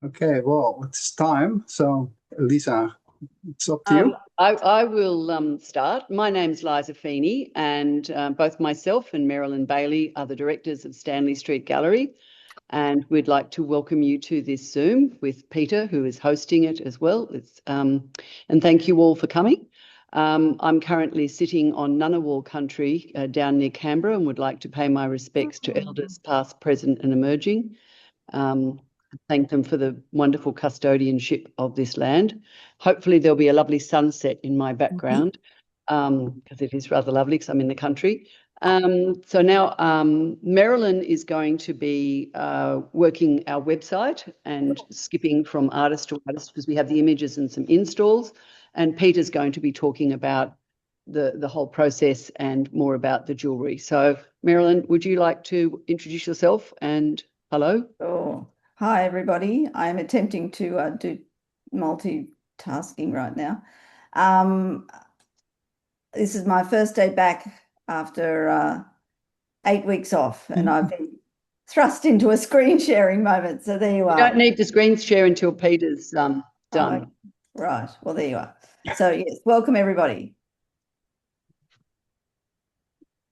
Okay, well, it's time. So, Lisa, it's up to you. I will start. My name's Liza Feeney, and both myself and Marilyn Bailey are the directors of Stanley Street Gallery. And we'd like to welcome you to this Zoom with Peter, who is hosting it as well. And thank you all for coming. I'm currently sitting on Ngunnawal country down near Canberra and would like to pay my respects to elders past, present and emerging. Thank them for the wonderful custodianship of this land. Hopefully there'll be a lovely sunset in my background because it is rather lovely because I'm in the country. So now Merilyn is going to be working our website and skipping from artist to artist because we have the images and some installs. And Peter's going to be talking about the whole process and more about the jewellery. So Merilyn, would you like to introduce yourself and hello? Oh, hi everybody. I'm attempting to do multitasking right now. This is my first day back after 8 weeks off, and I've been thrust into a screen sharing moment. So there you are. You don't need to screen share until Peter's done. Oh, right. Well, there you are. So yes, welcome everybody.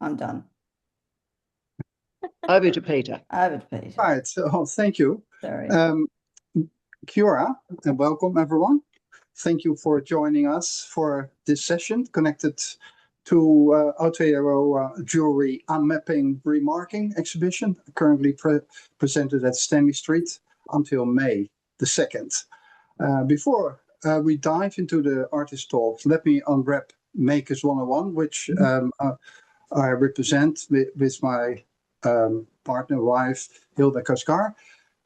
I'm done. Over to Peter. Over to Peter. Right. So, thank you. Sorry. Kia and welcome everyone. Thank you for joining us for this session connected to Aotearoa Jewellery Unmapping Remarking exhibition, currently presented at Stanley Street until May the 2nd. Before we dive into the artist talks, let me unwrap Makers 101, which I represent with my partner, wife, Hilda Kaskar,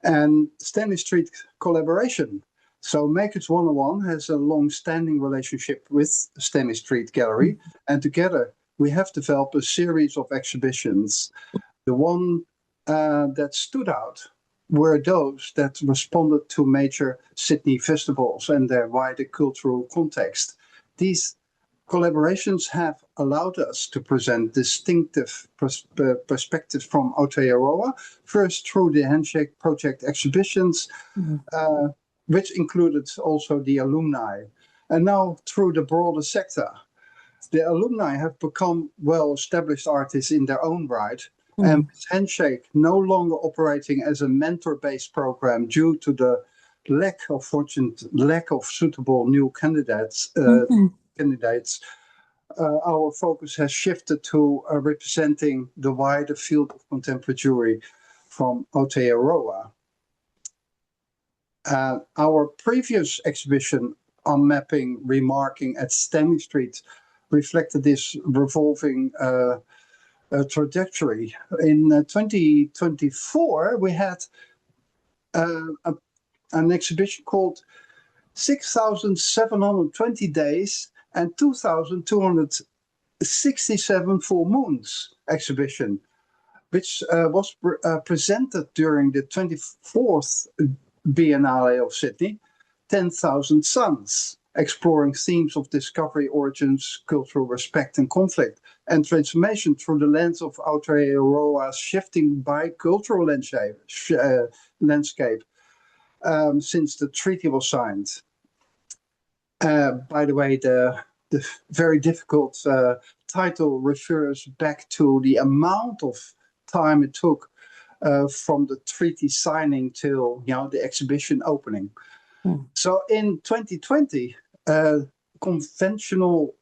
and Stanley Street collaboration. So Makers 101 has a long-standing relationship with Stanley Street Gallery, and together we have developed a series of exhibitions. The one that stood out were those that responded to major Sydney festivals and their wider cultural context. These collaborations have allowed us to present distinctive perspectives from Aotearoa, first through the Handshake Project exhibitions, which included also the alumni, and now through the broader sector. The alumni have become well-established artists in their own right, and with Handshake no longer operating as a mentor-based program due to the lack of suitable new candidates. Our focus has shifted to representing the wider field of contemporary jewelry from Aotearoa. Our previous exhibition Unmapping Remarking at Stanley Street reflected this revolving trajectory. In 2024, we had an exhibition called 6,720 Days and 2,267 Full Moons exhibition, which was presented during the 24th Biennale of Sydney, 10,000 Suns, exploring themes of discovery, origins, cultural respect and conflict, and transformation through the lens of Aotearoa's shifting bicultural landscape since the treaty was signed. By the way, the very difficult title refers back to the amount of time it took from the treaty signing till the exhibition opening. So in 2020, the conventional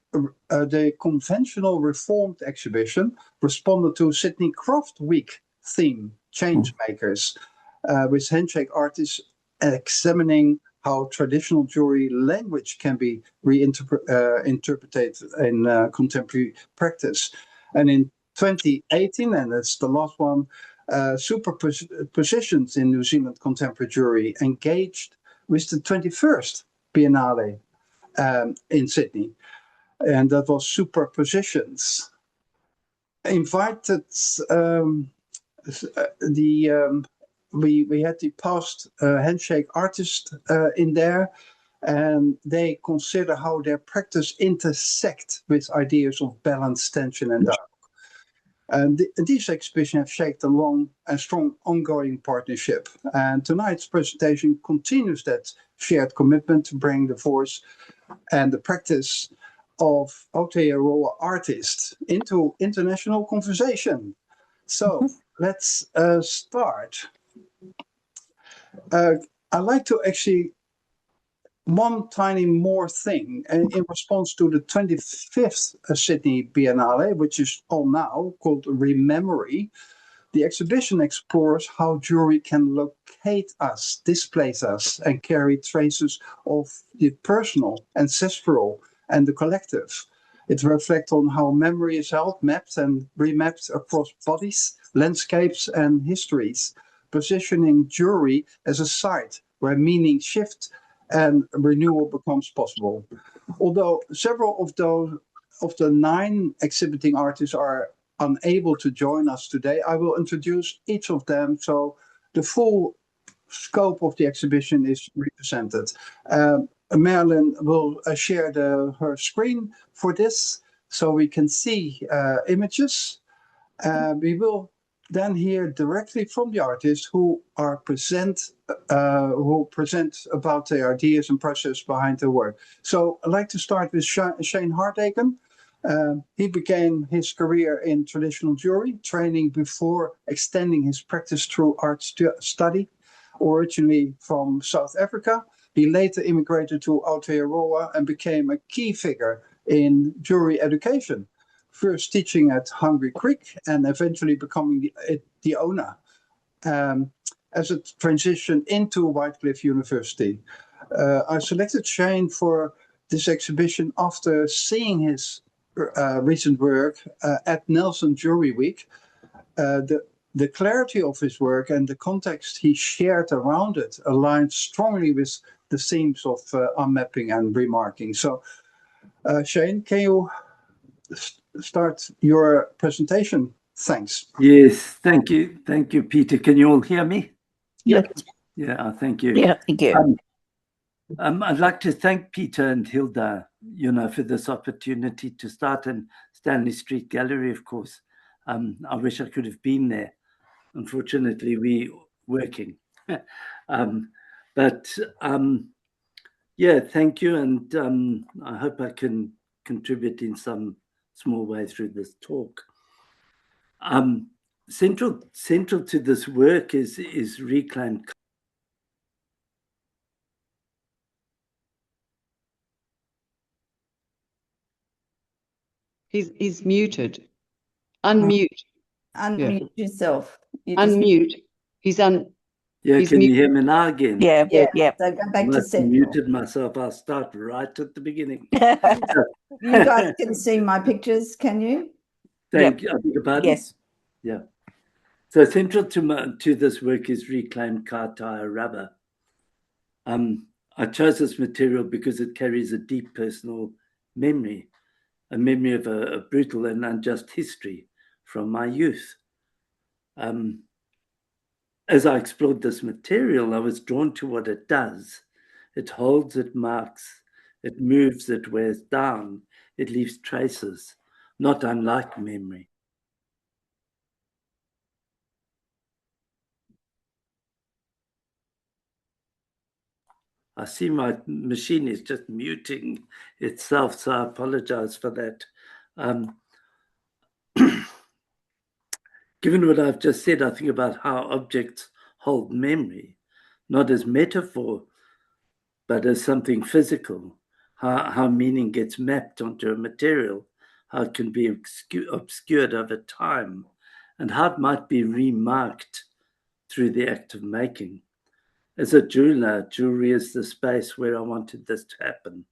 reformed exhibition responded to Sydney Craft Week theme, Change Makers, with Handshake artists examining how traditional jewelry language can be interpreted in contemporary practice. And in 2018, and that's the last one, Superpositions in New Zealand Contemporary Jewelry engaged with the 21st Biennale in Sydney. And that was Superpositions. Invited we had the past Handshake artists in there, and they consider how their practice intersect with ideas of balance, tension, and dialogue. And these exhibitions have shaped a long and strong ongoing partnership. And tonight's presentation continues that shared commitment to bring the voice and the practice of Aotearoa artists into international conversation. So let's start. I'd like to actually one tiny more thing in response to the 25th Sydney Biennale, which is on now, called Rememory. The exhibition explores how jewelry can locate us, displace us, and carry traces of the personal, ancestral, and the collective. It reflects on how memory is held, mapped, and remapped across bodies, landscapes, and histories, positioning jewelry as a site where meaning shifts and renewal becomes possible. Although several of the 9 exhibiting artists are unable to join us today, I will introduce each of them so the full scope of the exhibition is represented. Merilyn will share her screen for this so we can see images. We will then hear directly from the artists who present about their ideas and process behind their work. So I'd like to start with Shane Hartdegen. He began his career in traditional jewelry training before extending his practice through art study. Originally from South Africa, he later immigrated to Aotearoa and became a key figure in jewelry education, first teaching at Hungry Creek and eventually becoming the owner as a transition into Whitecliff University. I selected Shane for this exhibition after seeing his recent work at Nelson Jewelry Week. The clarity of his work and the context he shared around it aligned strongly with the themes of unmapping and remarking. So, Shane, can you start your presentation? Thanks. Yes, thank you. Thank you, Peter. Can you all hear me? Yeah. Yeah, thank you. Yeah, thank you. I'd like to thank Peter and Hilda, for this opportunity to start in Stanley Street Gallery, of course. I wish I could have been there. Unfortunately, we're working. Yeah, thank you. And I hope I can contribute in some small way through this talk. Central to this work is reclaimed. He's muted. Unmute. Unmute yourself. Unmute. Yeah, he's can you muted. hear me now again? Yeah. So go back I to must have central. muted myself. I'll start right at the beginning. You guys can see my pictures, can you? Thank you. I beg your pardon? Yes. Yeah. So central to this work is reclaimed kaya rubber. I chose this material because it carries a deep personal memory, a memory of a brutal and unjust history from my youth. As I explored this material, I was drawn to what it does. It holds, it marks, it moves, it wears down, it leaves traces, not unlike memory. I see my machine is just muting itself, so I apologize for that. Given what I've just said, I think about how objects hold memory, not as metaphor, but as something physical, how meaning gets mapped onto a material, how it can be obscured over time, and how it might be remarked through the act of making. As a jeweler, jewelry is the space where I wanted this to happen.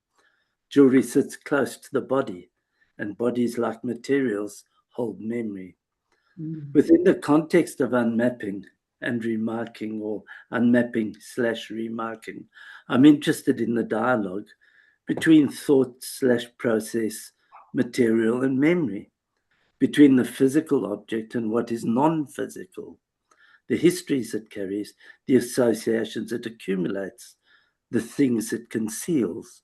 Jewelry sits close to the body, and bodies, like materials, hold memory. Within the context of unmapping and remarking, or unmapping/remarking, I'm interested in the dialogue between thought/process, material, and memory, between the physical object and what is non-physical, the histories it carries, the associations it accumulates, the things it conceals.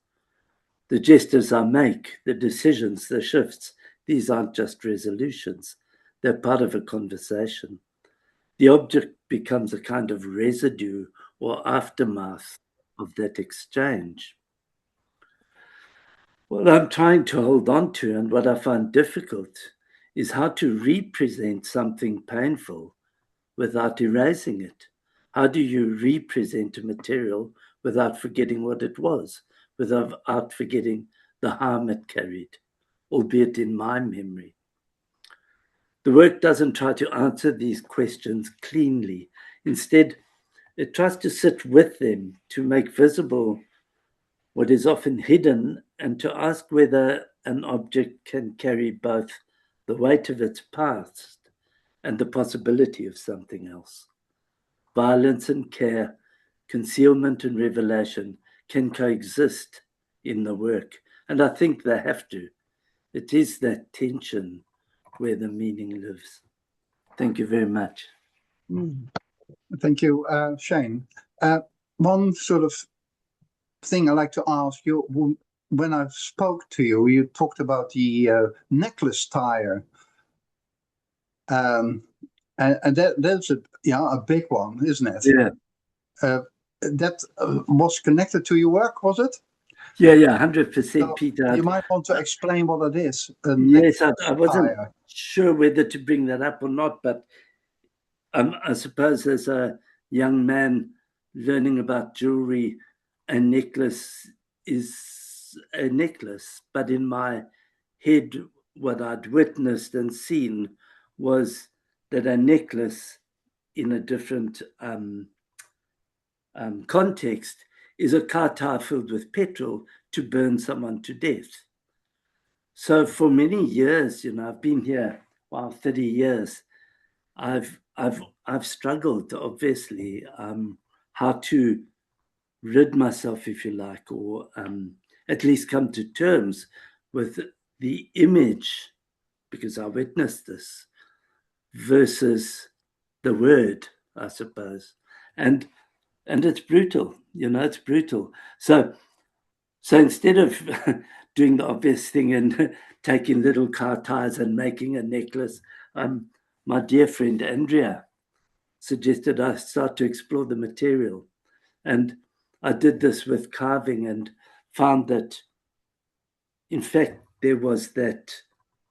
The gestures I make, the decisions, the shifts, these aren't just resolutions. They're part of a conversation. The object becomes a kind of residue or aftermath of that exchange. What I'm trying to hold on to, and what I find difficult, is how to represent something painful without erasing it. How do you represent a material without forgetting what it was, without forgetting the harm it carried, albeit in my memory? The work doesn't try to answer these questions cleanly. Instead, it tries to sit with them, to make visible what is often hidden, and to ask whether an object can carry both the weight of its past and the possibility of something else. Violence and care, concealment and revelation can coexist in the work, and I think they have to. It is that tension where the meaning lives. Thank you very much. Thank you, Shane. One sort of thing I'd like to ask you, when I spoke to you, you talked about the necklace tire. And that's a big one, isn't it? Yeah. That was connected to your work, was it? Yeah, 100%, Peter. You might want to explain what it is. Yes, I wasn't sure whether to bring that up or not, but I suppose as a young man learning about jewelry, a necklace is a necklace. But in my head, what I'd witnessed and seen was that a necklace in a different context is a car tire filled with petrol to burn someone to death. So for many years, I've been here, 30 years. I've struggled, obviously, how to rid myself, if you like, or at least come to terms with the image, because I witnessed this, versus the word, I suppose. And it's brutal, it's brutal. So instead of doing the obvious thing and taking little car tires and making a necklace, my dear friend Andrea suggested I start to explore the material. And I did this with carving and found that, in fact, there was that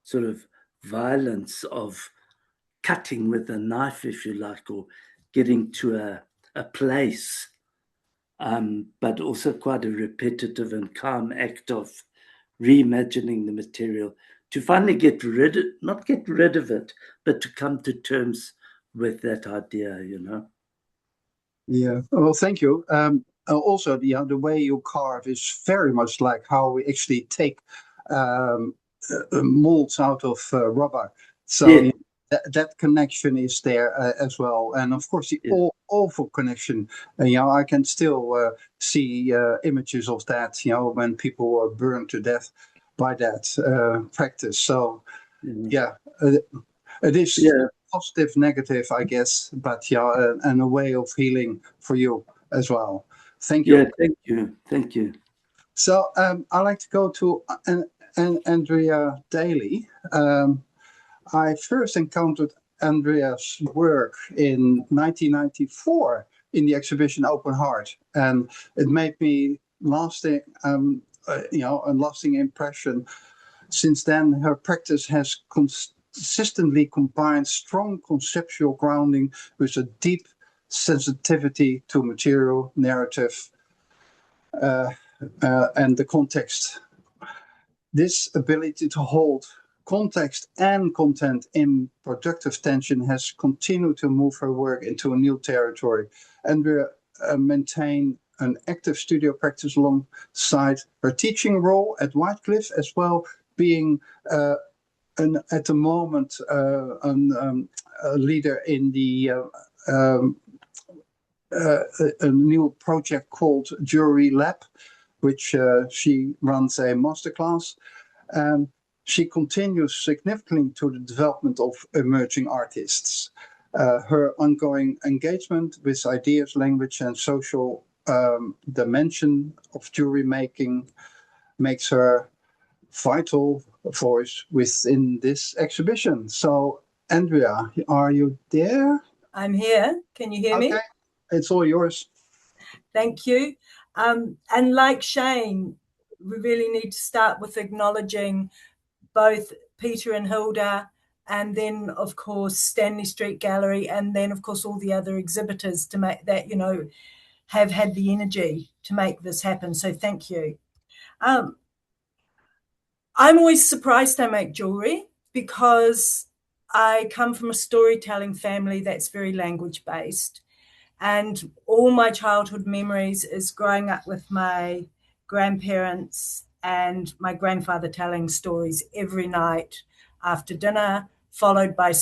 sort of violence of cutting with a knife, if you like, or getting to a place, but also quite a repetitive and calm act of reimagining the material to finally not get rid of it, but to come to terms with that idea, Yeah, well, thank you. Also, the way you carve is very much like how we actually take molds out of rubber. So yeah. That connection is there as well, and of course the awful connection. I can still see images of that. When people were burned to death by that practice. So it is positive, negative, I guess, but and a way of healing for you as well. Thank you. Yeah, thank you. So I'd like to go to Andrea Daly. I first encountered Andrea's work in 1994 in the exhibition Open Heart, and it made me a lasting impression. Since then, her practice has consistently combined strong conceptual grounding with a deep sensitivity to material, narrative, and the context. This ability to hold context and content in productive tension has continued to move her work into a new territory. Andrea maintained an active studio practice alongside her teaching role at Whitecliff, as well being at the moment a leader in the a new project called Jewellery Lab, which she runs a masterclass. She contributes significantly to the development of emerging artists. Her ongoing engagement with ideas, language, and social dimension of jewelry making makes her vital voice within this exhibition. So Andrea, are you there? I'm here. Can you hear me? Okay, it's all yours. Thank you. And like Shane, we really need to start with acknowledging both Peter and Hilda, and then, of course, Stanley Street Gallery, and then, of course, all the other exhibitors to make that, have had the energy to make this happen. So thank you. I'm always surprised I make jewellery because I come from a storytelling family that's very language-based. And all my childhood memories is growing up with my grandparents and my grandfather telling stories every night after dinner, followed by,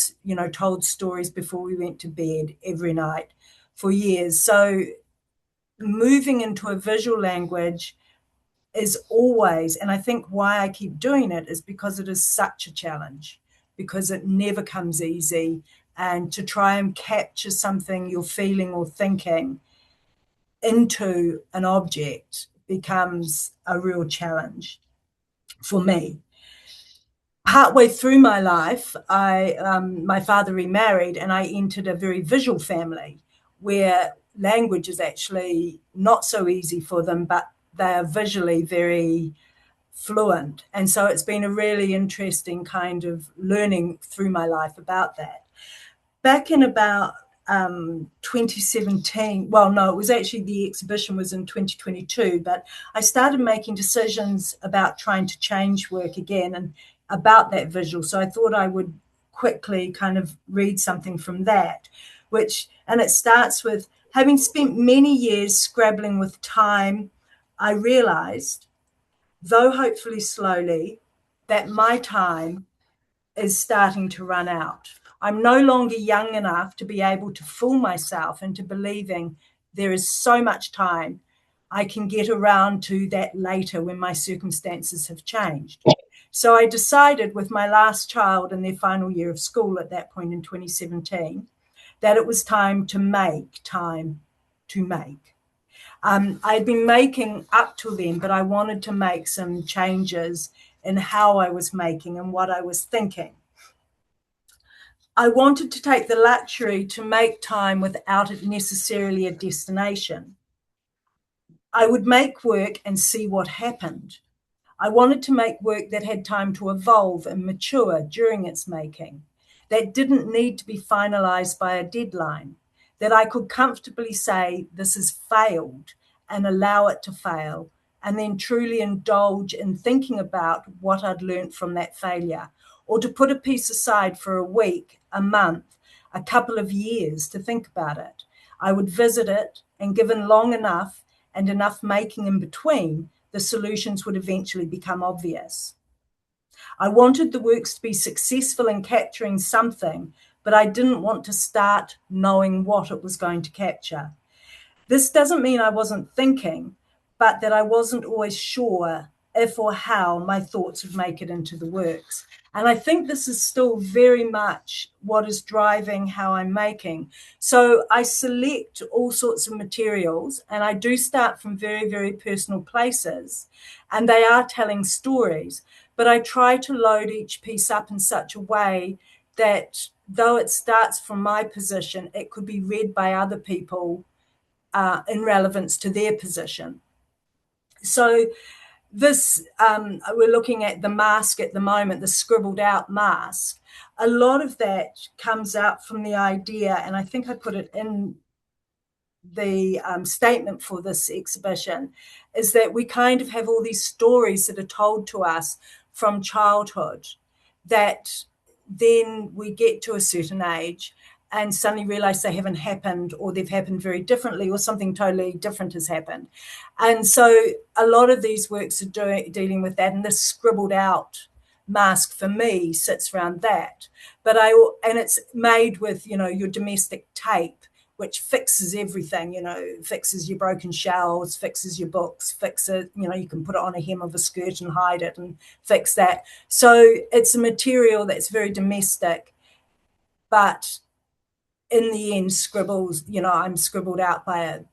told stories before we went to bed every night for years. So moving into a visual language is always, and I think why I keep doing it is because it is such a challenge, because it never comes easy. And to try and capture something you're feeling or thinking into an object becomes a real challenge for me. Partway through my life, my father remarried, and I entered a very visual family where language is actually not so easy for them, but they are visually very fluent. And so it's been a really interesting kind of learning through my life about that. Back in about 2017, well, no, it was actually the exhibition was in 2022, but I started making decisions about trying to change work again and about that visual. So I thought I would quickly kind of read something from that, and it starts with, having spent many years scrabbling with time, I realized, though hopefully slowly, that my time is starting to run out. I'm no longer young enough to be able to fool myself into believing there is so much time. I can get around to that later when my circumstances have changed. So I decided with my last child in their final year of school at that point in 2017, that it was time to make time to make. I had been making up till then, but I wanted to make some changes in how I was making and what I was thinking. I wanted to take the luxury to make time without it necessarily a destination. I would make work and see what happened. I wanted to make work that had time to evolve and mature during its making, that didn't need to be finalized by a deadline, that I could comfortably say this has failed and allow it to fail, and then truly indulge in thinking about what I'd learned from that failure, or to put a piece aside for a week, a month, a couple of years to think about it. I would visit it, and given long enough and enough making in between, the solutions would eventually become obvious. I wanted the works to be successful in capturing something, but I didn't want to start knowing what it was going to capture. This doesn't mean I wasn't thinking, but that I wasn't always sure if or how my thoughts would make it into the works. And I think this is still very much what is driving how I'm making. So I select all sorts of materials, and I do start from very, very personal places, and they are telling stories, but I try to load each piece up in such a way that though it starts from my position, it could be read by other people in relevance to their position. So this, we're looking at the mask at the moment, the scribbled out mask. A lot of that comes out from the idea, and I think I put it in the statement for this exhibition, is that we kind of have all these stories that are told to us from childhood that then we get to a certain age and suddenly realize they haven't happened, or they've happened very differently, or something totally different has happened. And so a lot of these works are dealing with that, and this scribbled out mask for me sits around that. And it's made with, your domestic tape, which fixes everything, fixes your broken shelves, fixes your books, fixes, you can put it on a hem of a skirt and hide it and fix that. So it's a material that's very domestic, but in the end scribbles, I'm scribbled out by it.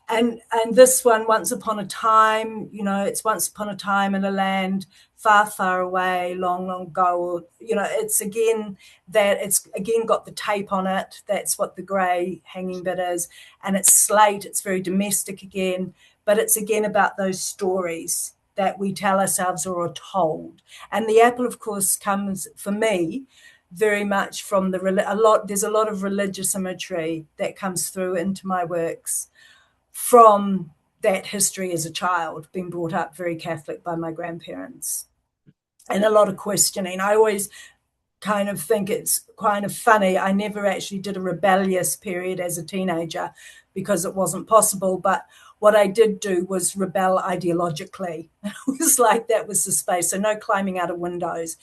And this one, Once Upon a Time, it's once upon a time in a land far, far away, long, long ago, or, you know, it's again got the tape on it. That's what the grey hanging bit is. And it's slate, it's very domestic again, but it's again about those stories that we tell ourselves or are told. And the apple, of course, comes, for me, very much from there's a lot of religious imagery that comes through into my works from that history as a child, being brought up very Catholic by my grandparents, and a lot of questioning. I always kind of think it's kind of funny. I never actually did a rebellious period as a teenager because it wasn't possible, but what I did do was rebel ideologically. It was like that was the space. So no climbing out of windows,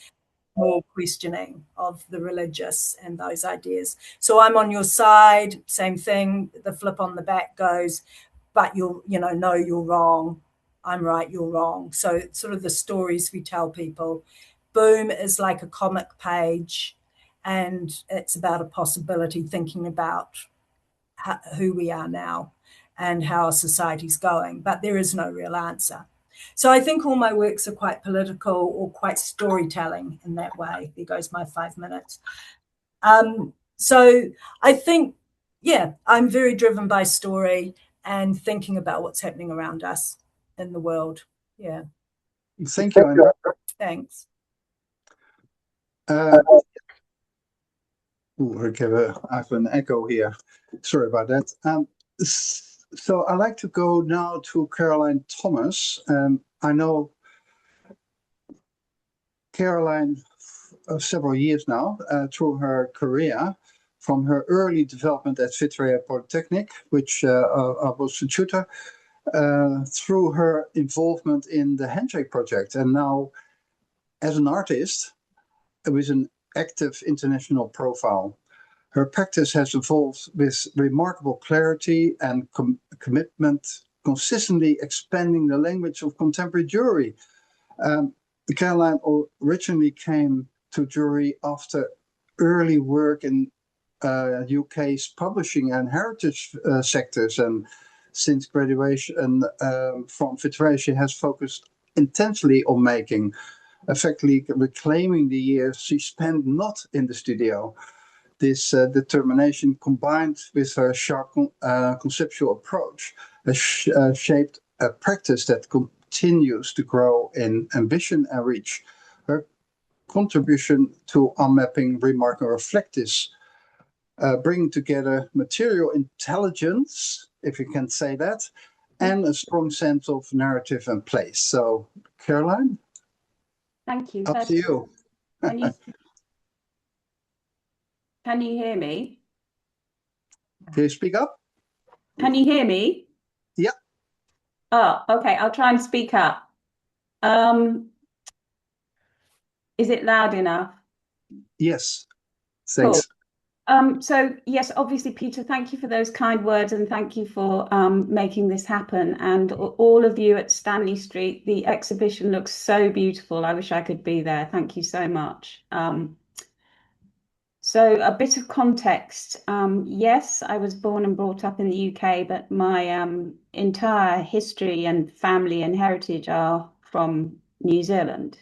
more questioning of the religious and those ideas. So I'm on your side, same thing. The flip on the back goes, but no, you're wrong. I'm right, you're wrong. So it's sort of the stories we tell people. Boom is like a comic page, and it's about a possibility, thinking about who we are now and how our society's going, but there is no real answer. So I think all my works are quite political or quite storytelling in that way. There goes my 5 minutes. So I think, yeah, I'm very driven by story and thinking about what's happening around us in the world. Yeah. Thank you, Andrea. Thanks. I have an echo here. Sorry about that. So I'd like to go now to Caroline Thomas. I know Caroline several years now through her career, from her early development at Victoria Polytechnic, which I was a tutor, through her involvement in the Handshake Project, and now as an artist with an active international profile. Her practice has evolved with remarkable clarity and commitment, consistently expanding the language of contemporary jewelry. Caroline originally came to jewelry after early work in UK's publishing and heritage sectors, and since graduation from Victoria, she has focused intensely on making, effectively reclaiming the years she spent not in the studio. This determination, combined with her sharp conceptual approach, has shaped a practice that continues to grow in ambition and reach. Her contribution to Unmapping, Remarking reflect this, bringing together material intelligence, if you can say that, and a strong sense of narrative and place. So, Caroline? Thank you. Up to you. Can you hear me? Can you speak up? Can you hear me? Yeah. Oh, okay. I'll try and speak up. Is it loud enough? Yes. Thanks. Cool. So yes, obviously, Peter, thank you for those kind words, and thank you for making this happen. And all of you at Stanley Street, the exhibition looks so beautiful. I wish I could be there. Thank you so much. So a bit of context. Yes, I was born and brought up in the UK, but my entire history and family and heritage are from New Zealand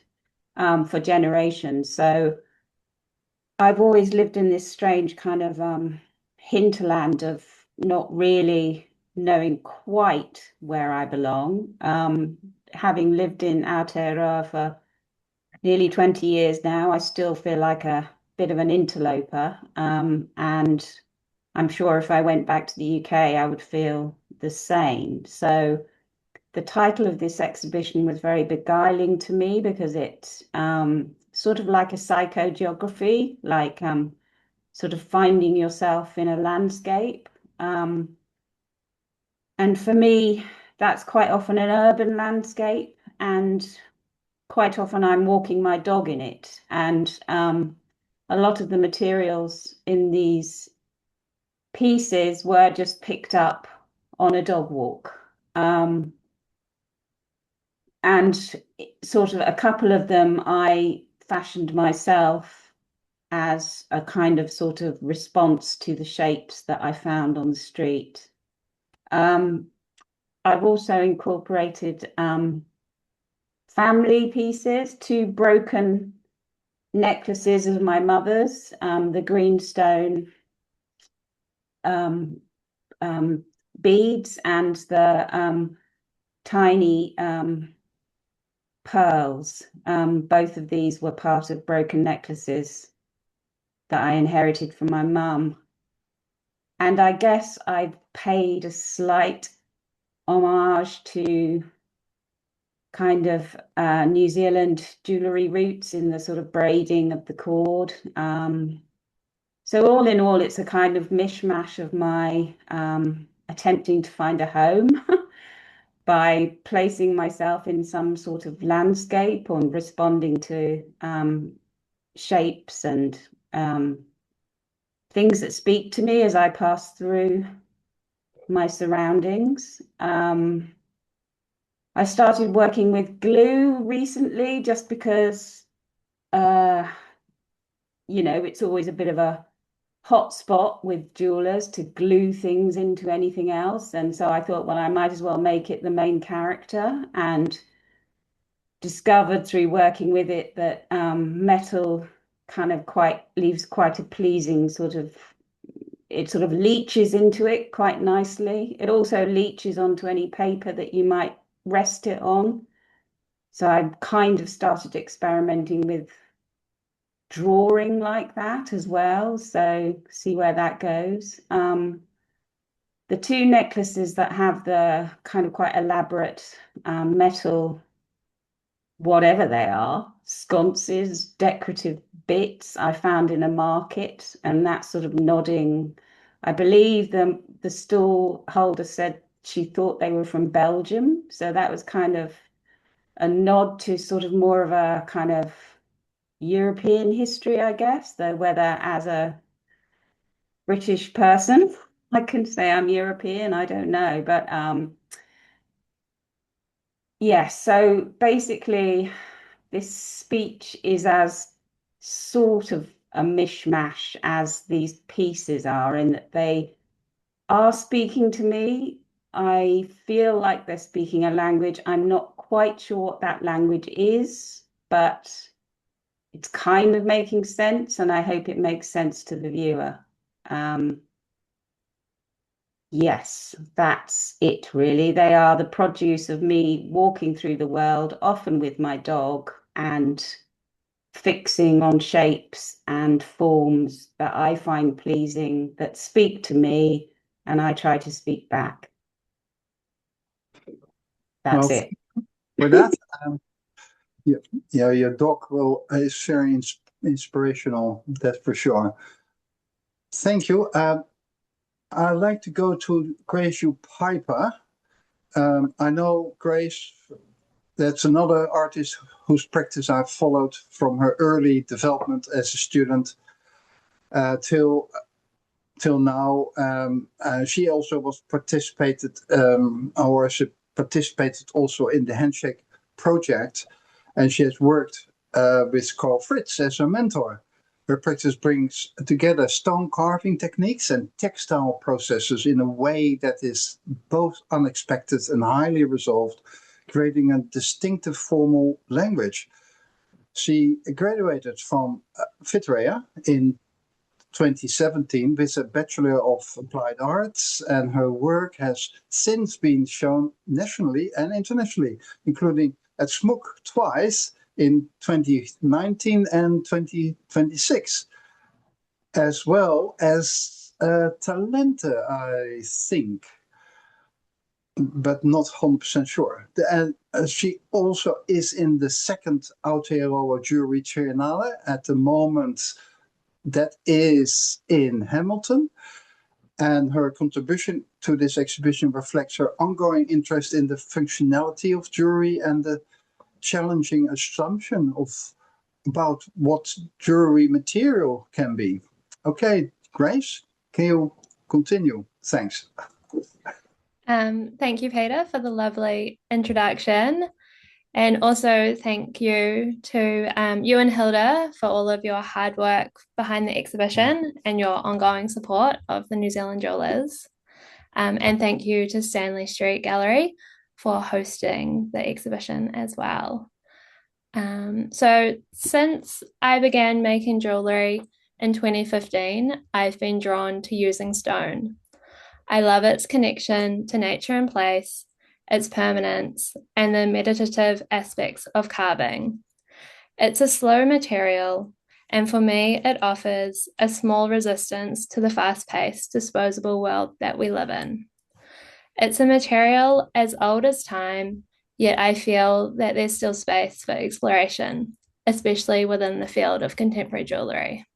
for generations. So I've always lived in this strange kind of hinterland of not really knowing quite where I belong. Having lived in Aotearoa for nearly 20 years now, I still feel like a bit of an interloper. And I'm sure if I went back to the UK, I would feel the same. So the title of this exhibition was very beguiling to me because it sort of like a psychogeography, like sort of finding yourself in a landscape. And for me, that's quite often an urban landscape, and quite often I'm walking my dog in it. And a lot of the materials in these pieces were just picked up on a dog walk. And sort of a couple of them I fashioned myself as a kind of sort of response to the shapes that I found on the street. I've also incorporated family pieces, 2 broken necklaces of my mother's, the greenstone beads and the tiny pearls. Both of these were part of broken necklaces that I inherited from my mum. And I guess I've paid a slight homage to kind of New Zealand jewellery roots in the sort of braiding of the cord. So all in all, it's a kind of mishmash of my attempting to find a home by placing myself in some sort of landscape or responding to shapes and things that speak to me as I pass through my surroundings. I started working with glue recently just because, it's always a bit of a hot spot with jewelers to glue things into anything else. And so I thought, well, I might as well make it the main character, and discovered through working with it that metal kind of leaves quite a pleasing it sort of leaches into it quite nicely. It also leaches onto any paper that you might rest it on. So I kind of started experimenting with drawing like that as well. So see where that goes. The 2 necklaces that have the kind of quite elaborate metal, whatever they are, sconces, decorative bits, I found in a market, and that's sort of nodding. I believe the stall holder said she thought they were from Belgium. So that was kind of a nod to sort of more of a kind of European history, I guess, though whether as a British person I can say I'm European, I don't know. But yes, so basically this speech is as sort of a mishmash as these pieces are, in that they are speaking to me. I feel like they're speaking a language. I'm not quite sure what that language is, but it's kind of making sense, and I hope it makes sense to the viewer. Yes, that's it really. They are the produce of me walking through the world, often with my dog, and fixing on shapes and forms that I find pleasing, that speak to me, and I try to speak back. That's it. For that, your dog is very inspirational, that's for sure. Thank you. I'd like to go to Grace Piper. I know Grace, that's another artist whose practice I've followed from her early development as a student till now. She also participated also in the Handshake project, and she has worked with Carl Fritz as her mentor. Her practice brings together stone carving techniques and textile processes in a way that is both unexpected and highly resolved, creating a distinctive formal language. She graduated from Vitrea in 2017 with a Bachelor of Applied Arts, and her work has since been shown nationally and internationally, including at SMUC twice in 2019 and 2026, as well as Talente, I think, but not 100% sure. And she also is in the second Aotearoa Jewellery Triennale at the moment. That is in Hamilton, and her contribution to this exhibition reflects her ongoing interest in the functionality of jewelry and the challenging assumption about what jewelry material can be. Okay, Grace, can you continue? Thanks. Thank you, Peter, for the lovely introduction. And also thank you to you and Hilda for all of your hard work behind the exhibition and your ongoing support of the New Zealand Jewellers. And thank you to Stanley Street Gallery for hosting the exhibition as well. So since I began making jewellery in 2015, I've been drawn to using stone. I love its connection to nature and place, its permanence, and the meditative aspects of carving. It's a slow material, and for me, it offers a small resistance to the fast-paced, disposable world that we live in. It's a material as old as time, yet I feel that there's still space for exploration, especially within the field of contemporary jewellery.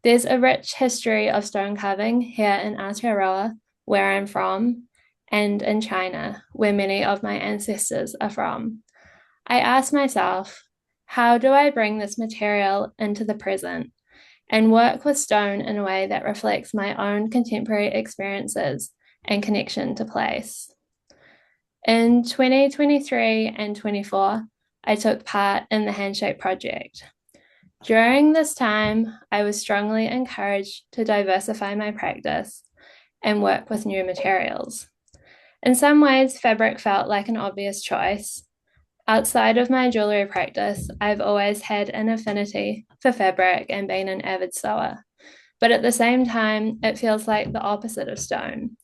There's a rich history of stone carving here in Aotearoa, where I'm from, and in China, where many of my ancestors are from. I ask myself, how do I bring this material into the present and work with stone in a way that reflects my own contemporary experiences and connection to place? In 2023 and 24, I took part in the Handshake project. During this time, I was strongly encouraged to diversify my practice and work with new materials. In some ways, fabric felt like an obvious choice. Outside of my jewellery practice, I've always had an affinity for fabric and been an avid sewer. But at the same time, it feels like the opposite of stone.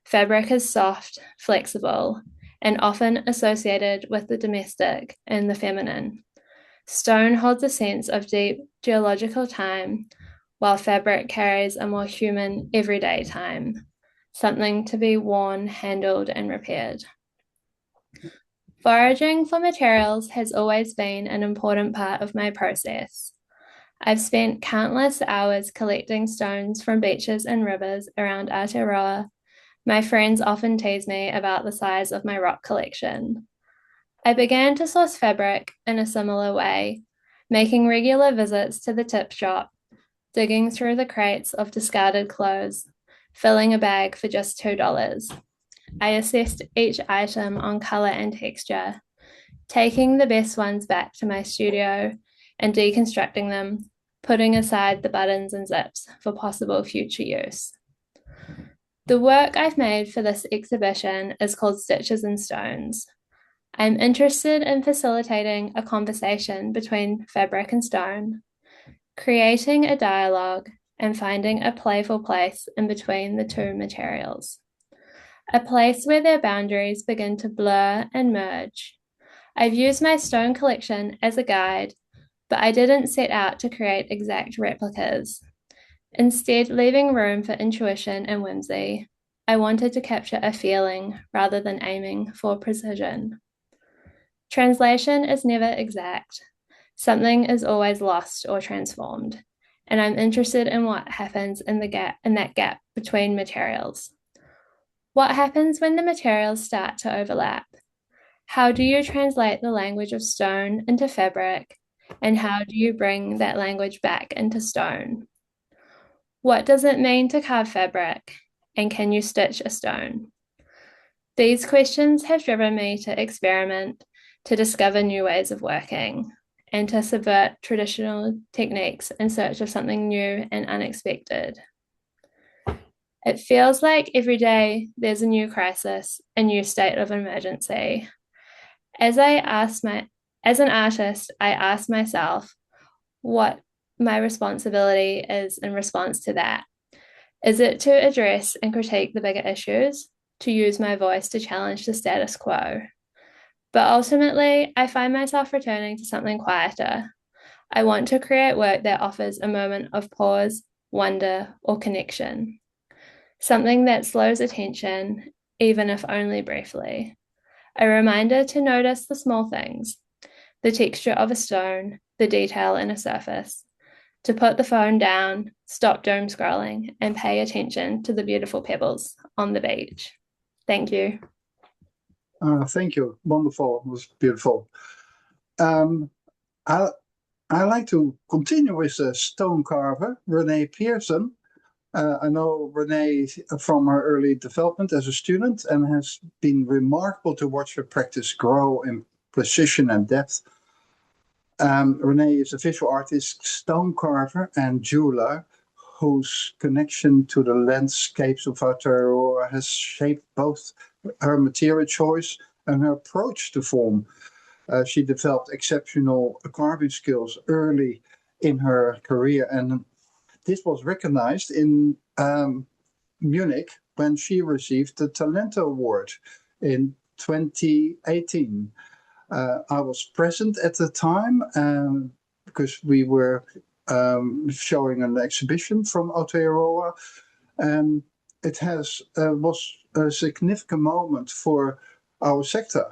Fabric is soft, flexible, and often associated with the domestic and the feminine. Stone holds a sense of deep geological time, while fabric carries a more human, everyday time, something to be worn, handled, and repaired. Foraging for materials has always been an important part of my process. I've spent countless hours collecting stones from beaches and rivers around Aotearoa. My friends often tease me about the size of my rock collection. I began to source fabric in a similar way, making regular visits to the tip shop, digging through the crates of discarded clothes, filling a bag for just $2. I assessed each item on colour and texture, taking the best ones back to my studio and deconstructing them, putting aside the buttons and zips for possible future use. The work I've made for this exhibition is called Stitches and Stones. I'm interested in facilitating a conversation between fabric and stone, creating a dialogue, and finding a playful place in between the two materials. A place where their boundaries begin to blur and merge. I've used my stone collection as a guide, but I didn't set out to create exact replicas. Instead, leaving room for intuition and whimsy, I wanted to capture a feeling rather than aiming for precision. Translation is never exact. Something is always lost or transformed, and I'm interested in what happens in that gap between materials. What happens when the materials start to overlap? How do you translate the language of stone into fabric, and how do you bring that language back into stone? What does it mean to carve fabric, and can you stitch a stone? These questions have driven me to experiment, to discover new ways of working, and to subvert traditional techniques in search of something new and unexpected. It feels like every day there's a new crisis, a new state of emergency. As an artist, I ask myself what my responsibility is in response to that. Is it to address and critique the bigger issues, to use my voice to challenge the status quo? But ultimately, I find myself returning to something quieter. I want to create work that offers a moment of pause, wonder, or connection. Something that slows attention, even if only briefly. A reminder to notice the small things, the texture of a stone, the detail in a surface, to put the phone down, stop doom scrolling, and pay attention to the beautiful pebbles on the beach. Thank you. Thank you. Wonderful. It was beautiful. I like to continue with the stone carver, Renée Pearson. I know Renée from her early development as a student and has been remarkable to watch her practice grow in precision and depth. Renée is a visual artist, stone carver, and jeweler whose connection to the landscapes of Aotearoa has shaped both her material choice and her approach to form. She developed exceptional carving skills early in her career, and this was recognized in Munich when she received the Talento Award in 2018. I was present at the time because we were showing an exhibition from Aotearoa, and it was a significant moment for our sector,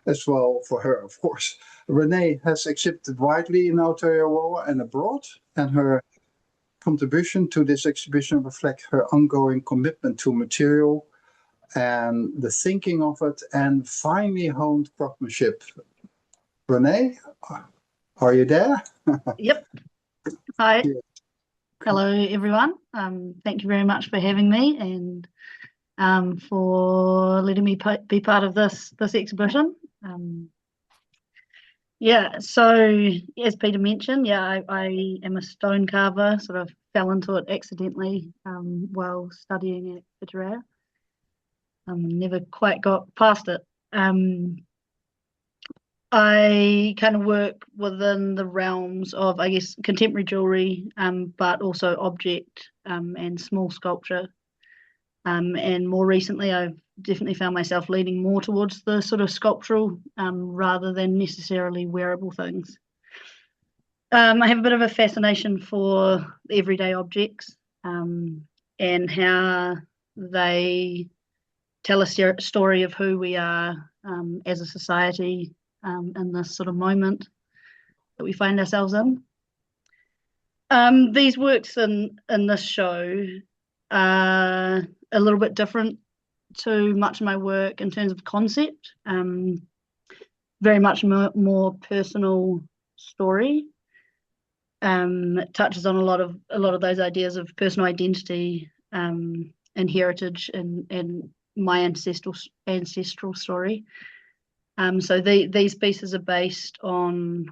as well for her, of course. Renée has exhibited widely in Aotearoa and abroad, and her contribution to this exhibition reflects her ongoing commitment to material and the thinking of it and finely honed craftsmanship. Renée, are you there? Yep. Hi. Yeah. Hello, everyone. Thank you very much for having me and for letting me be part of this exhibition. So as Peter mentioned, I am a stone carver, sort of fell into it accidentally while studying at Aotearoa. Never quite got past it. I kind of work within the realms of, I guess, contemporary jewellery, but also object and small sculpture. And more recently, I've definitely found myself leaning more towards the sort of sculptural rather than necessarily wearable things. I have a bit of a fascination for everyday objects and how they tell a story of who we are as a society in this sort of moment that we find ourselves in. These works in this show are a little bit different to much of my work in terms of concept, very much more personal story. It touches on a lot of those ideas of personal identity and heritage and my ancestral story. So these pieces are based on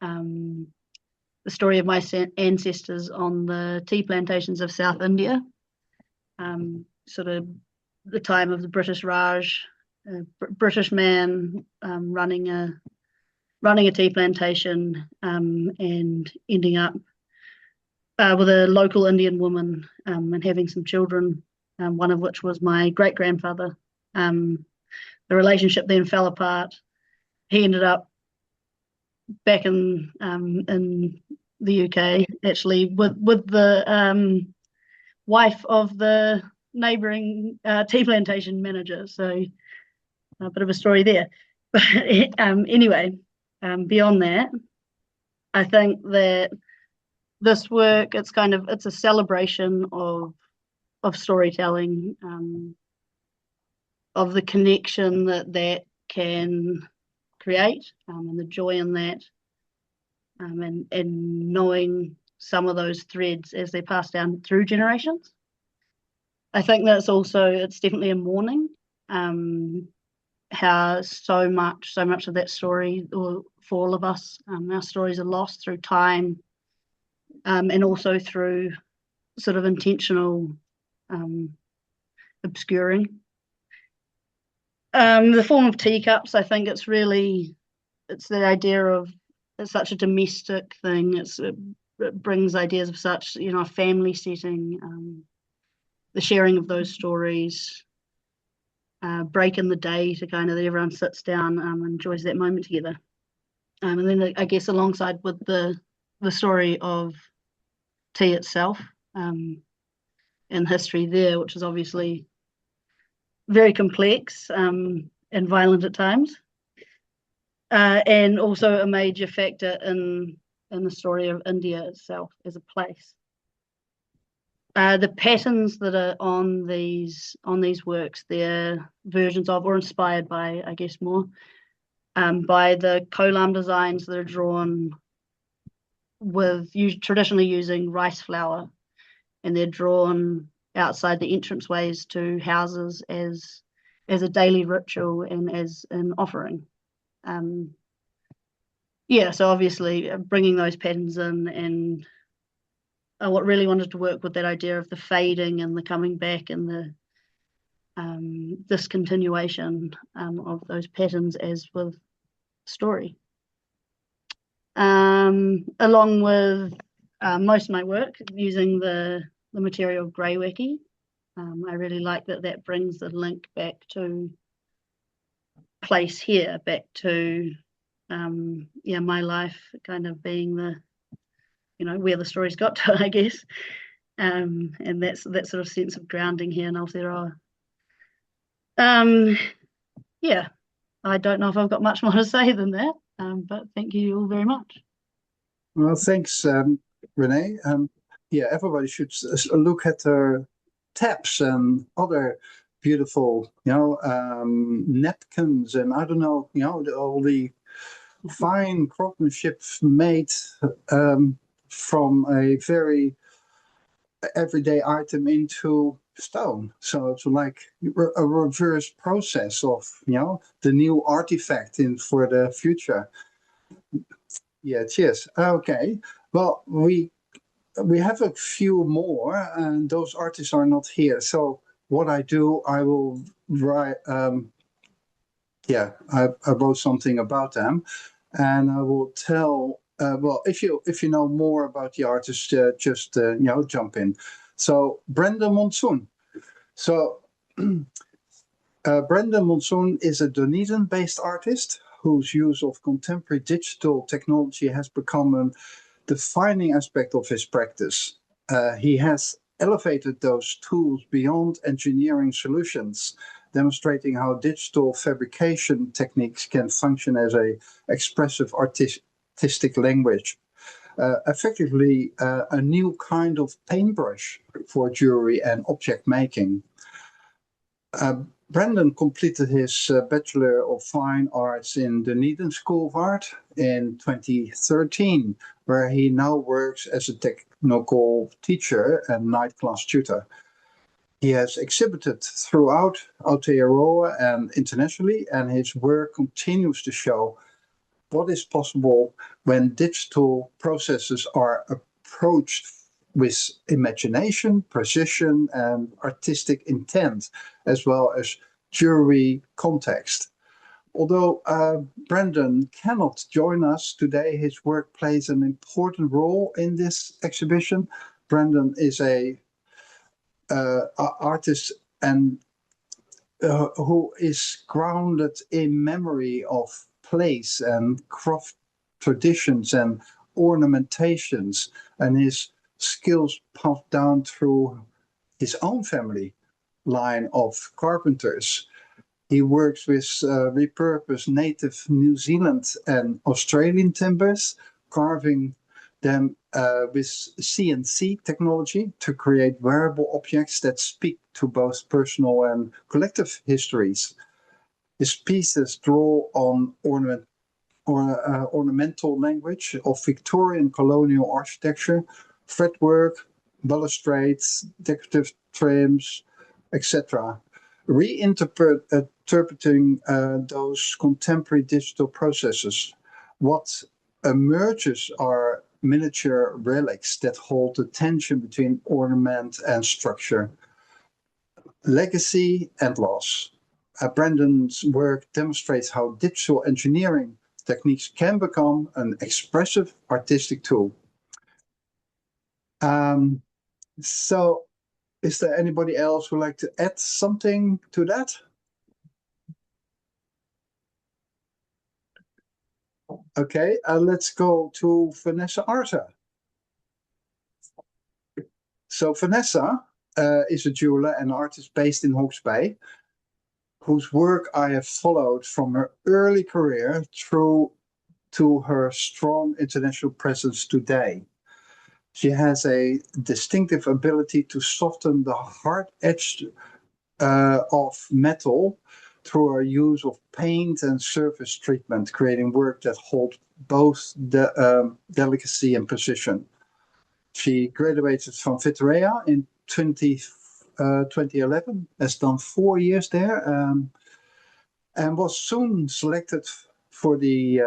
the story of my ancestors on the tea plantations of South India, sort of the time of the British Raj, British man running a tea plantation and ending up with a local Indian woman and having some children, one of which was my great-grandfather. The relationship then fell apart. He ended up back in the UK, actually, with the wife of the neighbouring tea plantation manager. So a bit of a story there. But anyway, beyond that, I think that this work, it's a celebration of storytelling, of the connection that can create, and the joy in that, and knowing some of those threads as they pass down through generations. I think that's it's definitely a mourning, how so much of that story, or for all of us, our stories are lost through time, and also through sort of intentional obscuring. The form of teacups, I think it's the idea of, it's such a domestic thing. It brings ideas of such, a family setting, the sharing of those stories, break in the day to kind of everyone sits down and enjoys that moment together. And then I guess alongside with the story of tea itself, and history there, which is obviously very complex and violent at times, and also a major factor in the story of India itself as a place. The patterns that are on these works, they're versions of or inspired by, I guess, more by the kolam designs that are drawn with traditionally using rice flour, and they're drawn outside the entranceways to houses as a daily ritual and as an offering. So obviously bringing those patterns in, and what really wanted to work with that idea of the fading and the coming back and the discontinuation of those patterns, as with story. Along with most of my work using the material greyworking. I really like that brings the link back to place here, back to my life kind of being the, where the story's got to, I guess. And that's that sort of sense of grounding here in Aotearoa. Yeah, I don't know if I've got much more to say than that, but thank you all very much. Well, thanks, Renee. Yeah, everybody should look at her taps and other beautiful, napkins, and I don't know, all the fine craftsmanship made from a very everyday item into stone. So it's like a reverse process of, the new artifact for the future. Yeah, cheers. Okay. Well, we have a few more, and those artists are not here. So what I do, I will write. I wrote something about them, and I will tell. Well, if you know more about the artist, just jump in. So Brendon Monson. So Brendon Monson is a Dunedin-based artist whose use of contemporary digital technology has become a defining aspect of his practice. He has elevated those tools beyond engineering solutions, demonstrating how digital fabrication techniques can function as an expressive artistic language. Effectively, a new kind of paintbrush for jewelry and object making. Brendon completed his Bachelor of Fine Arts in the Dunedin School of Art in 2013, where he now works as a technical teacher and night class tutor. He has exhibited throughout Aotearoa and internationally, and his work continues to show what is possible when digital processes are approached with imagination, precision, and artistic intent, as well as jewelry context. Although Brendon cannot join us today, his work plays an important role in this exhibition. Brendon is a artist and who is grounded in memory of place and craft traditions and ornamentations, and his skills passed down through his own family line of carpenters. He works with repurposed native New Zealand and Australian timbers, carving them with CNC technology to create wearable objects that speak to both personal and collective histories. His pieces draw on ornamental language of Victorian colonial architecture, fretwork, balustrades, decorative trims, etc., reinterpreting those contemporary digital processes. What emerges are miniature relics that hold the tension between ornament and structure, legacy and loss. Brendon's work demonstrates how digital engineering techniques can become an expressive artistic tool. So is there anybody else who would like to add something to that? Okay, let's go to Vanessa Arthur. So Vanessa is a jeweler and artist based in Hawke's Bay, whose work I have followed from her early career through to her strong international presence today. She has a distinctive ability to soften the hard edge of metal through her use of paint and surface treatment, creating work that holds both the delicacy and precision. She graduated from Vitoria in 2011, has done 4 years there, and was soon selected for the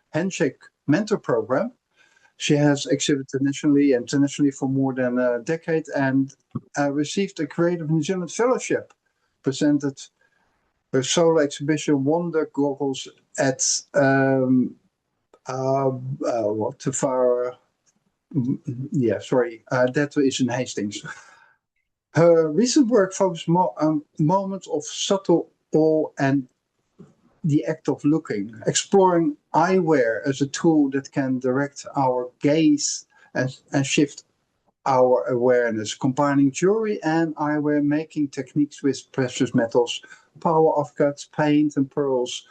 Handshake Mentor Program. She has exhibited nationally and internationally for more than a decade and received a Creative New Zealand Fellowship presented her solo exhibition Wonder Goggles at that is in Hastings. Her recent work focuses more on moments of subtle awe and the act of looking, exploring eyewear as a tool that can direct our gaze and shift our awareness, combining jewelry and eyewear making techniques with precious metals, power offcuts, paint, and pearls.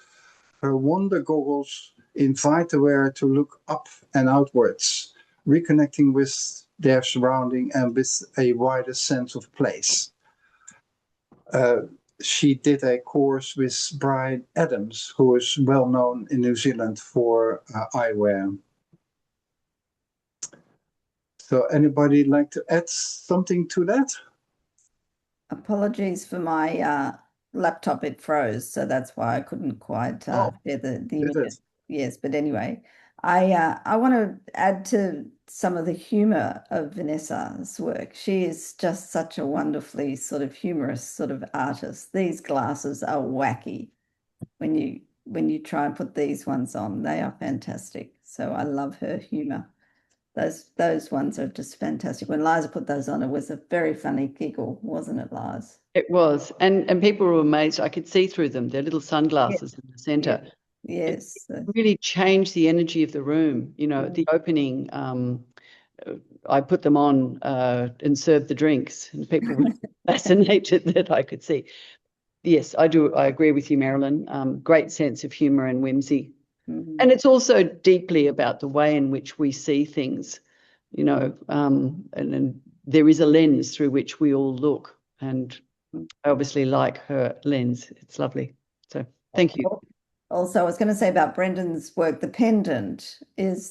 Her Wonder Goggles invite the wearer to look up and outwards, reconnecting with their surrounding and with a wider sense of place. She did a course with Brian Adams, who is well known in New Zealand for eyewear. So anybody like to add something to that? Apologies for my laptop, it froze, so that's why I couldn't quite share the image. Yes, but anyway, I want to add to some of the humor of Vanessa's work. She is just such a wonderfully sort of humorous sort of artist. These glasses are wacky. When you try and put these ones on, they are fantastic. So I love her humor. Those ones are just fantastic. When Liza put those on, it was a very funny giggle, wasn't it, Liza? It was, and people were amazed. I could see through them. They're little sunglasses in the centre. Yes, it really changed the energy of the room. You know, at the opening, I put them on and served the drinks, and people were fascinated that I could see. Yes, I do. I agree with you, Merilyn. Great sense of humour and whimsy. And it's also deeply about the way in which we see things, you know, and there is a lens through which we all look. And I obviously like her lens. It's lovely. So thank you. Also, I was going to say about Brendon's work, the pendant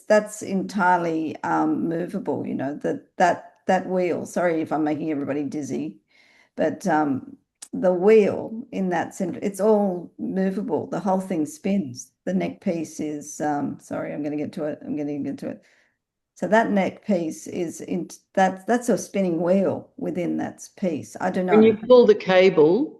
that's entirely movable, you know, that wheel. Sorry if I'm making everybody dizzy, but the wheel in that center, it's all movable. The whole thing spins. The neck piece is, sorry, I'm going to get to it. So that neck piece is that's a spinning wheel within that piece. I don't know. When you pull the cable.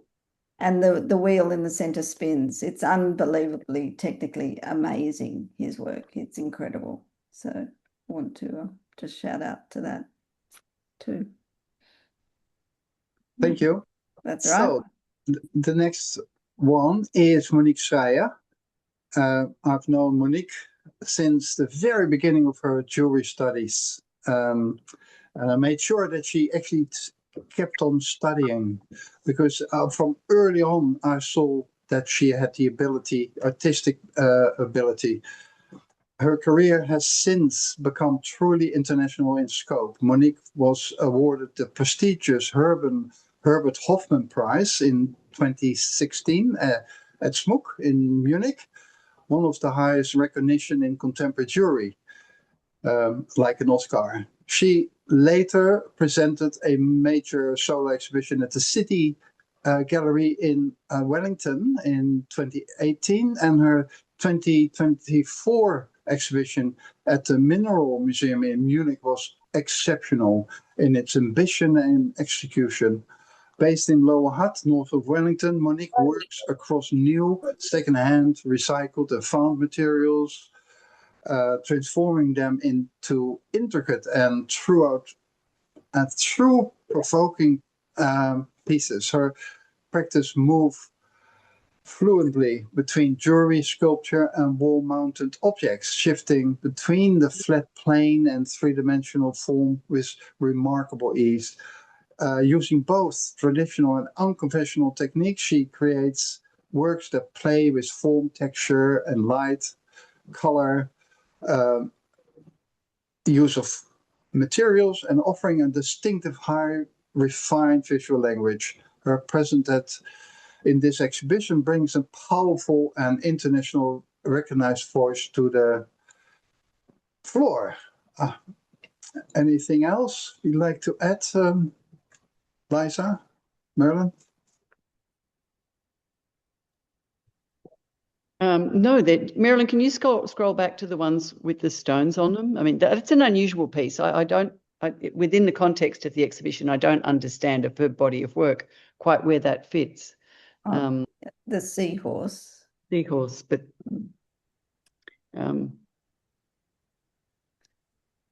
And the wheel in the center spins. It's unbelievably technically amazing, his work. It's incredible. So I want to just shout out to that too. Thank you. That's right. So the next one is Moniek Schrijer. I've known Moniek since the very beginning of her jewelry studies. And I made sure that she actually kept on studying, because from early on I saw that she had the ability, artistic ability. Her career has since become truly international in scope. Moniek was awarded the prestigious Herbert Hoffman Prize in 2016 at SMUK in Munich, one of the highest recognition in contemporary jewelry, like an Oscar. She later presented a major solo exhibition at the City Gallery in Wellington in 2018, and her 2024 exhibition at the Mineral Museum in Munich was exceptional in its ambition and execution. Based in Lower Hutt, north of Wellington, Moniek works across new, second-hand, recycled and found materials, transforming them into intricate and through-provoking pieces. Her practice moves fluently between jewelry, sculpture, and wall-mounted objects, shifting between the flat plane and three-dimensional form with remarkable ease. Using both traditional and unconventional techniques, she creates works that play with form, texture, and light, color, use of materials, and offering a distinctive, high, refined visual language. Her presence in this exhibition brings a powerful and international recognized voice to the floor. Anything else you'd like to add, Liza, Merilyn? No, Merilyn, can you scroll back to the ones with the stones on them? I mean, that's an unusual piece. Within the context of the exhibition, I don't understand of her body of work quite where that fits. The seahorse. Seahorse, but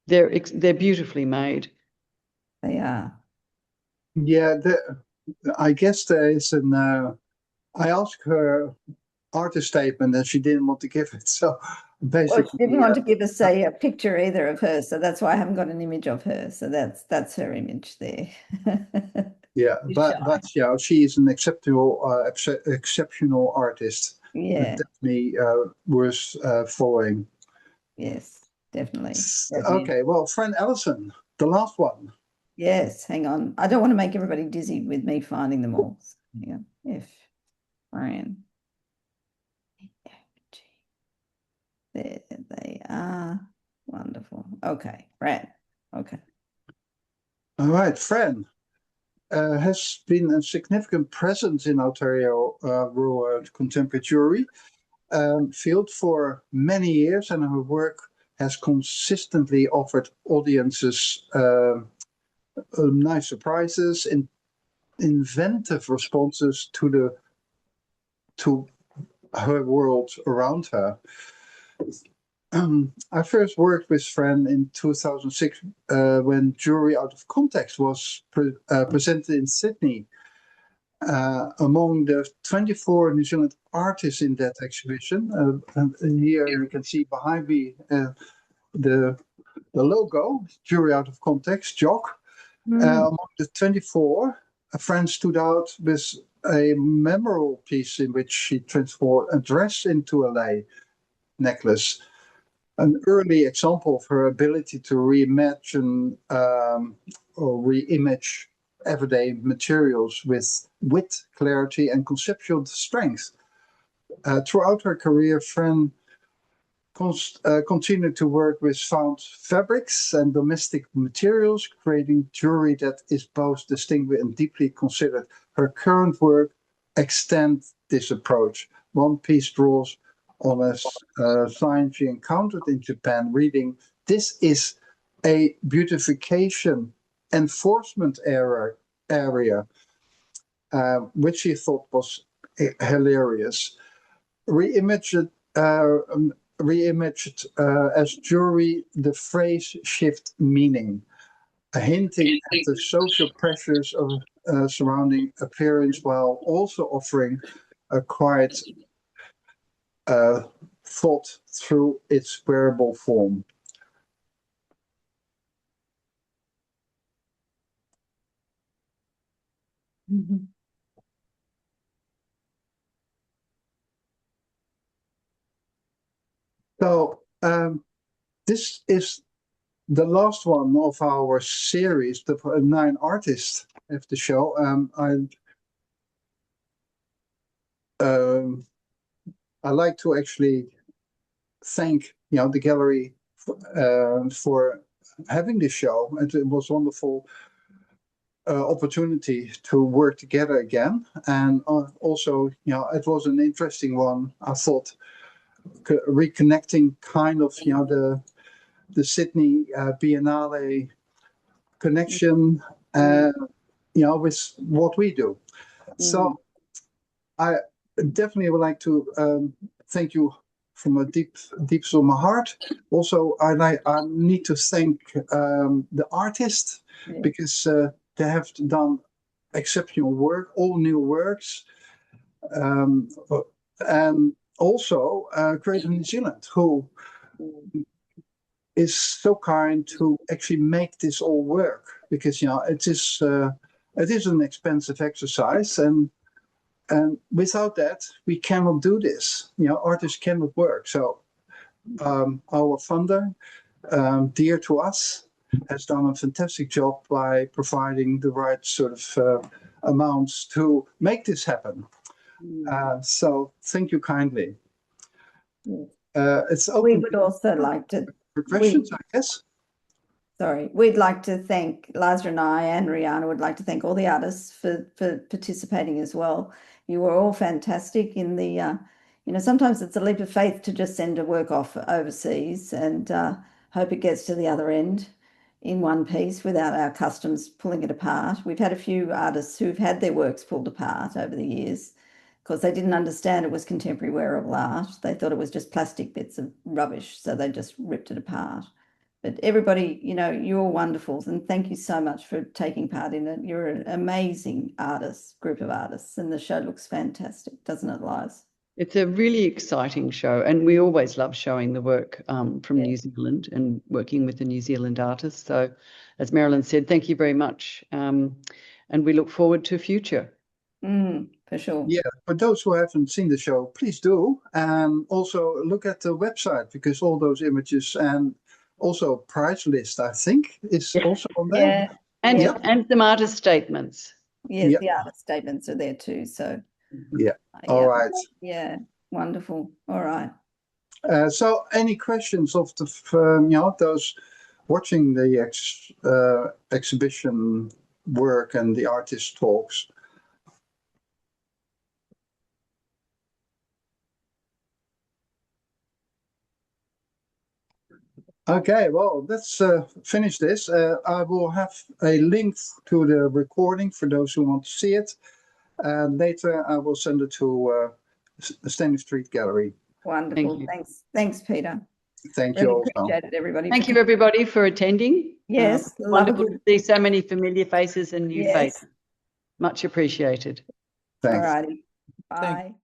they're beautifully made. They are. Yeah, I guess there is an. I asked her artist statement and she didn't want to give it. So basically, well, she didn't want to give us a picture either of her, so that's why I haven't got an image of her. So that's her image there. Yeah, but yeah, she is an exceptional artist. Yeah, Definitely worth following. yes, definitely. Okay, well, Fran Allison, the last one. Yes, hang on. I don't want to make everybody dizzy with me finding them all. Hang on. Fran. There they are. Wonderful. Okay, Fran. Okay. All right, Fran has been a significant presence in Aotearoa contemporary jewelry field for many years, and her work has consistently offered audiences nice surprises and inventive responses to her world around her. I first worked with Fran in 2006 when Jewelry Out of Context was presented in Sydney. Among the 24 New Zealand artists in that exhibition, and here you can see behind me the logo, Jewelry Out of Context, Jock. Among the 24, Fran stood out with a memorable piece in which she transformed a dress into a lei necklace. An early example of her ability to reimagine or re-image everyday materials with wit, clarity, and conceptual strength. Throughout her career, Fran continued to work with found fabrics and domestic materials, creating jewelry that is both distinguished and deeply considered. Her current work extends this approach. One piece draws on a sign she encountered in Japan, reading, "This is a beautification enforcement area," which she thought was hilarious. Reimaged as jewelry, the phrase shift meaning, hinting at the social pressures of surrounding appearance, while also offering a quiet thought through its wearable form. So this is the last one of our series, the 9 artists of the show. I like to actually thank the gallery for having this show. It was a wonderful opportunity to work together again, and also it was an interesting one. I thought reconnecting kind of the Sydney Biennale connection with what we do. So I definitely would like to thank you from a deep of my heart. Also, I need to thank the artists because they have done exceptional work, all new works, and also Curator New Zealand, who is so kind to actually make this all work, because it is an expensive exercise, and without that we cannot do this. Artists cannot work. So our funder, dear to us, has done a fantastic job by providing the right sort of amounts to make this happen. So thank you kindly. It's open. We would also like to questions, I guess. Sorry, we'd like to thank Liza and I, and Rihanna would like to thank all the artists for participating as well. You were all fantastic in the, sometimes it's a leap of faith to just send a work off overseas and hope it gets to the other end in one piece without our customs pulling it apart. We've had a few artists who've had their works pulled apart over the years. because they didn't understand it was contemporary wearable art. They thought it was just plastic bits of rubbish, so they just ripped it apart. But everybody, you know, you're wonderful, and thank you so much for taking part in it. You're an amazing group of artists, and the show looks fantastic, doesn't it, Liz? It's a really exciting show, and we always love showing the work from New Zealand and working with the New Zealand artists. So, as Merilyn said, thank you very much, and we look forward to future. For sure. Yeah, for those who haven't seen the show, please do, and also look at the website, because all those images and also price list, I think, is also on there. Yeah. And some artist statements. Yes, the artist statements are there too. So all right. Yeah, wonderful. All right. So any questions of the those watching the exhibition work and the artist talks? Okay, well, let's finish this. I will have a link to the recording for those who want to see it. And later I will send it to the Stanley Street Gallery. Wonderful. Thanks, Peter. Thank you also. Appreciate it, everybody. Thank you, everybody, for attending. Yes. Wonderful to see so many familiar faces and new faces. Much appreciated. Thanks. All righty. Bye.